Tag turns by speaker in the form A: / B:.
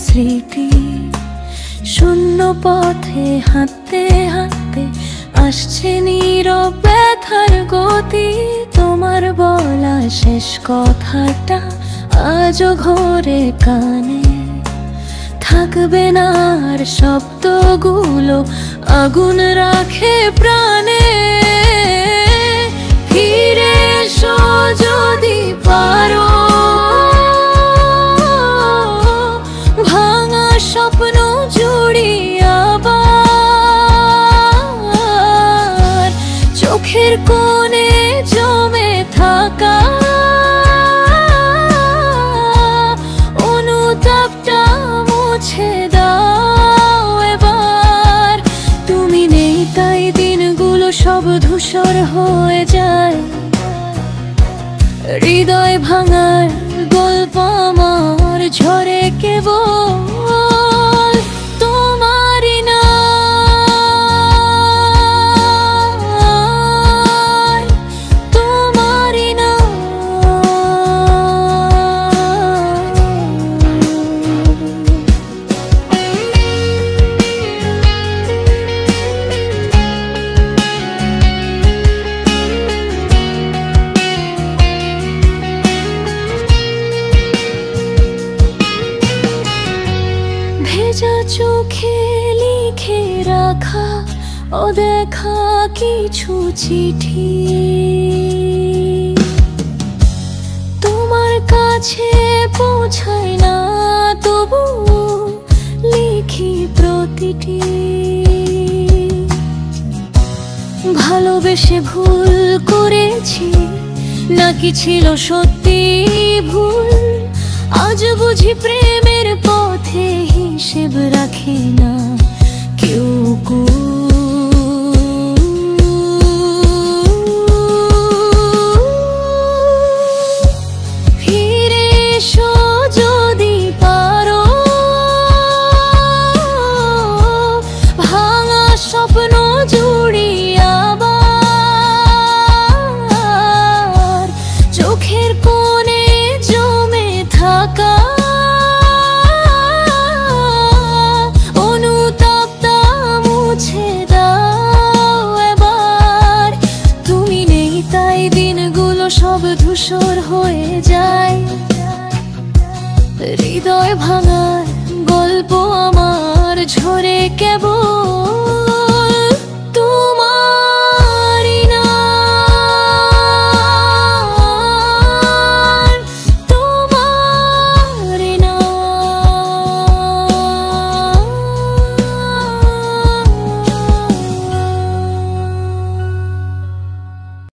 A: স্মৃতি। শূন্য পথে হাঁটতে হাঁটতে আসছে নীরব ব্যথার গতি। তোমার বলা শেষ কথাটা আজও ঘোরে কানে, থাকবে না আর শব্দগুলো আগুন রাখে প্রাণে। ফিরে এসো যদি পারো, ভাঙা স্বপ্ন জুড়িয়ে আবার চোখের কোণে জমে থাকা অনুতাপটা মুছে দাও এবার। তুমি নেই তাই দিনগুলো সব ধূসর হয়ে যায়। হৃদয় ভাঙার গল্প আমার ঝরে কেবল তোমারই নাম, তোমারই নাম। ভেজা চোখে লিখে রাখা অদেখা কিছু চিঠি, তোমার কাছে পৌঁছায় না তবু লিখি প্রতিটি। ভালোবেসে ভুল করেছি নাকি ছিল সত্যি ভুল, আজ বুঝি প্রেমের পথে হিসেব রাখে না কেউ। ফিরে এসো যদি পারো, ভাঙা স্বপ্ন জুড়িয়ে আবার চোখের কোণে জমে থাকা অনুতাপটা মুছে দাও এবার। তুমি নেই তাই দিনগুলো সব ধূসর হয়ে যায়। হৃদয় ভাঙার গল্প আমার ঝরে কেবল